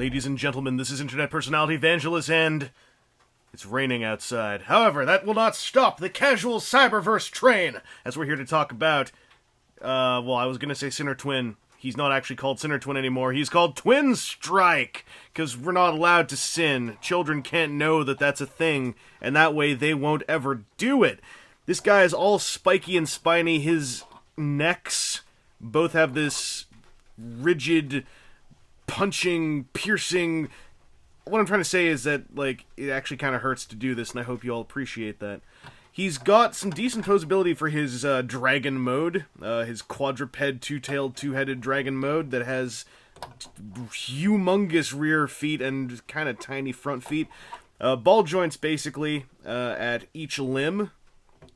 Ladies and gentlemen, this is internet personality Vangelus, and it's raining outside. However, that will not stop the casual Cyberverse train, as we're here to talk about, well, I was gonna say Sinner Twin. He's not actually called Sinner Twin anymore. He's called Twinstrike, because we're not allowed to sin. Children can't know that that's a thing, and that way they won't ever do it. This guy is all spiky and spiny. His necks both have this rigid, punching, piercing... What I'm trying to say is that, like, it actually kind of hurts to do this, and I hope you all appreciate that. He's got some decent posability for his dragon mode, his quadruped, two-tailed, two-headed dragon mode that has humongous rear feet and kind of tiny front feet. Ball joints, basically, at each limb,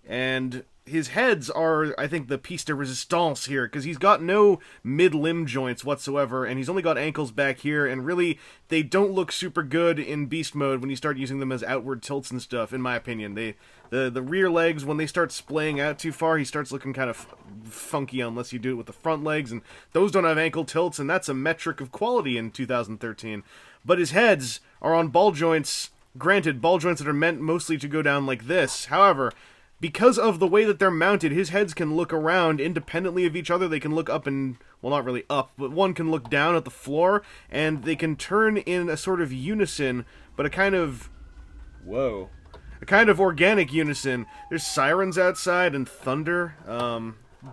and his heads are, I think, the piece de resistance here, because he's got no mid-limb joints whatsoever, and he's only got ankles back here, and really, they don't look super good in beast mode when you start using them as outward tilts and stuff, in my opinion. The rear legs, when they start splaying out too far, he starts looking kind of funky unless you do it with the front legs, and those don't have ankle tilts, and that's a metric of quality in 2013. But his heads are on ball joints, granted, ball joints that are meant mostly to go down like this. However, because of the way that they're mounted, his heads can look around independently of each other. They can look up and, well, not really up, but one can look down at the floor, and they can turn in a sort of unison, but a kind of... whoa. A kind of organic unison. There's sirens outside and thunder.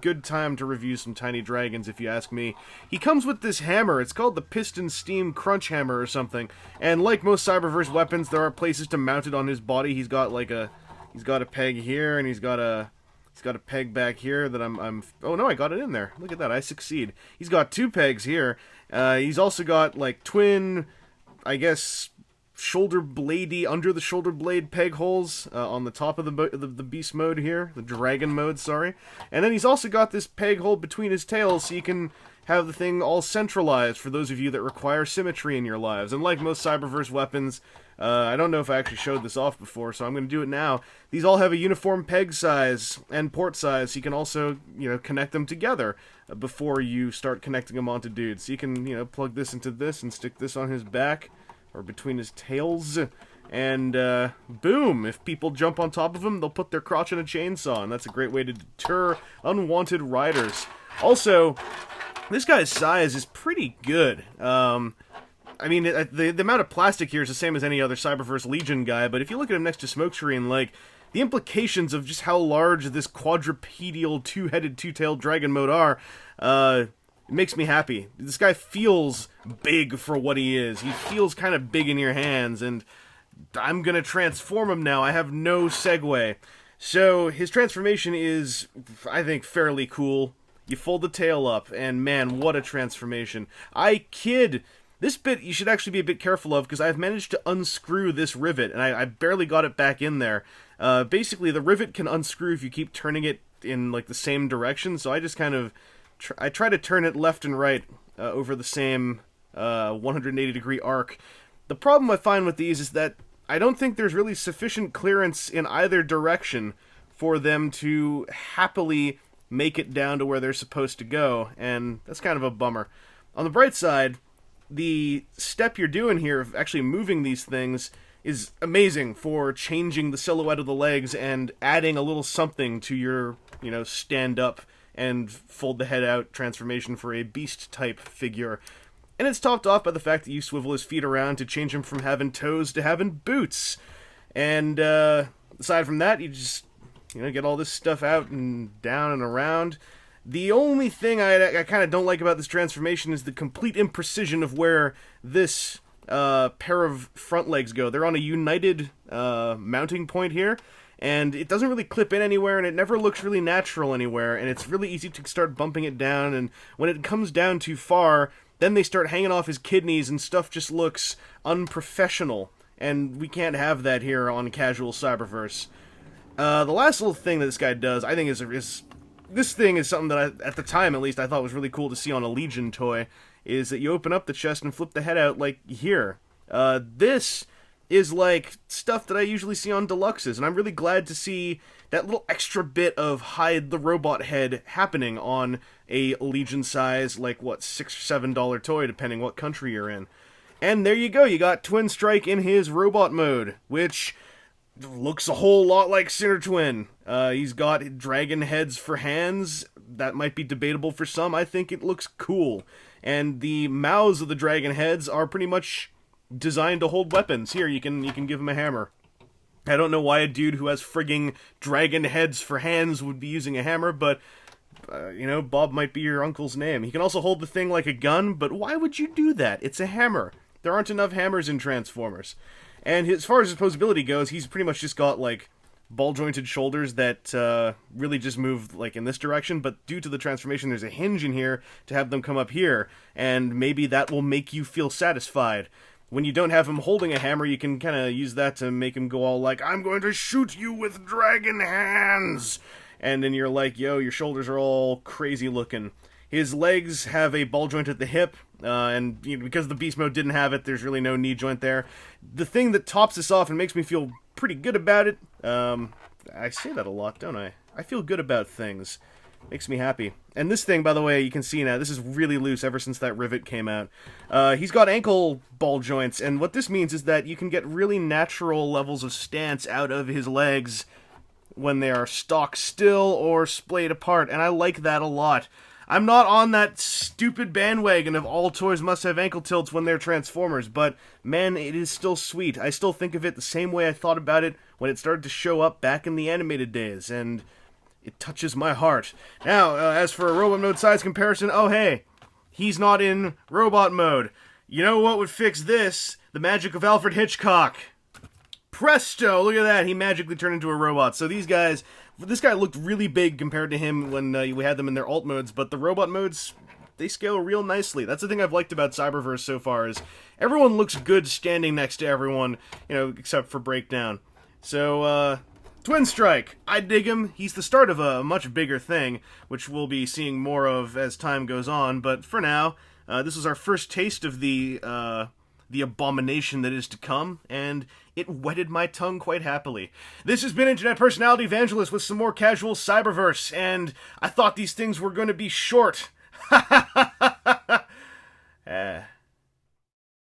Good time to review some tiny dragons, if you ask me. He comes with this hammer. It's called the Piston Steam Crunch Hammer or something. And like most Cyberverse weapons, there are places to mount it on his body. He's got like a... He's got a peg here, and he's got a peg back here that I'm... Oh, no, I got it in there. Look at that. I succeed. He's got two pegs here. He's also got, like, twin, I guess, shoulder bladey, under the shoulder blade peg holes on the top of the beast mode here. The dragon mode, sorry. And then he's also got this peg hole between his tails so you can have the thing all centralized for those of you that require symmetry in your lives. And like most Cyberverse weapons... I don't know if I actually showed this off before, so I'm going to do it now. These all have a uniform peg size and port size, so you can also, connect them together before you start connecting them onto dudes. So you can, plug this into this and stick this on his back, or between his tails, and, boom! If people jump on top of him, they'll put their crotch in a chainsaw, and that's a great way to deter unwanted riders. Also, this guy's size is pretty good. I mean, the amount of plastic here is the same as any other Cyberverse Legion guy, but if you look at him next to Smokescreen, like, the implications of just how large this quadrupedal, two-headed, two-tailed dragon mode are, it makes me happy. This guy feels big for what he is. He feels kind of big in your hands, and I'm gonna transform him now. I have no segue. So, his transformation is, I think, fairly cool. You fold the tail up, and man, what a transformation. I kid... This bit you should actually be a bit careful of, because I've managed to unscrew this rivet, and I barely got it back in there. Basically, the rivet can unscrew if you keep turning it in, like, the same direction, so I just kind of... I try to turn it left and right over the same 180-degree arc. The problem I find with these is that I don't think there's really sufficient clearance in either direction for them to happily make it down to where they're supposed to go, and that's kind of a bummer. On the bright side... The step you're doing here of actually moving these things is amazing for changing the silhouette of the legs and adding a little something to your, stand up and fold the head out transformation for a beast-type figure. And it's topped off by the fact that you swivel his feet around to change him from having toes to having boots. And aside from that, you just, get all this stuff out and down and around. The only thing I kind of don't like about this transformation is the complete imprecision of where this pair of front legs go. They're on a united mounting point here, and it doesn't really clip in anywhere, and it never looks really natural anywhere, and it's really easy to start bumping it down, and when it comes down too far, then they start hanging off his kidneys, and stuff just looks unprofessional, and we can't have that here on Casual Cyberverse. The last little thing that this guy does, I think, is this thing is something that at the time at least, I thought was really cool to see on a Legion toy, is that you open up the chest and flip the head out like here. This is like stuff that I usually see on deluxes, and I'm really glad to see that little extra bit of hide the robot head happening on a Legion size, like, what, $6 or $7 toy, depending what country you're in. And there you go, you got Twinstrike in his robot mode, which looks a whole lot like Sinner Twin. He's got dragon heads for hands. That might be debatable for some. I think it looks cool. And the mouths of the dragon heads are pretty much designed to hold weapons. Here, you can give him a hammer. I don't know why a dude who has frigging dragon heads for hands would be using a hammer, but, Bob might be your uncle's name. He can also hold the thing like a gun, but why would you do that? It's a hammer. There aren't enough hammers in Transformers. And as far as his posability goes, he's pretty much just got, like, ball-jointed shoulders that really just move, like, in this direction, but due to the transformation, there's a hinge in here to have them come up here, and maybe that will make you feel satisfied. When you don't have him holding a hammer, you can kind of use that to make him go all like, I'm going to shoot you with dragon hands! And then you're like, yo, your shoulders are all crazy looking. His legs have a ball joint at the hip, and because the beast mode didn't have it, there's really no knee joint there. The thing that tops this off and makes me feel pretty good about it, I say that a lot, don't I? I feel good about things. Makes me happy. And this thing, by the way, you can see now, this is really loose ever since that rivet came out. He's got ankle ball joints, and what this means is that you can get really natural levels of stance out of his legs when they are stock still or splayed apart, and I like that a lot. I'm not on that stupid bandwagon of all toys must have ankle tilts when they're Transformers, but man, it is still sweet. I still think of it the same way I thought about it when it started to show up back in the animated days, and it touches my heart. Now, as for a robot mode size comparison, oh hey, he's not in robot mode. You know what would fix this? The magic of Alfred Hitchcock. Presto! Look at that, he magically turned into a robot. So these guys, this guy looked really big compared to him when we had them in their alt modes, but the robot modes, they scale real nicely. That's the thing I've liked about Cyberverse so far, is everyone looks good standing next to everyone, except for Breakdown. So, Twinstrike, I dig him. He's the start of a much bigger thing, which we'll be seeing more of as time goes on, but for now, this was our first taste of the abomination that is to come, and it wetted my tongue quite happily. This has been Internet Personality Vangelus with some more casual Cyberverse, and I thought these things were going to be short. Ha ha ha ha ha!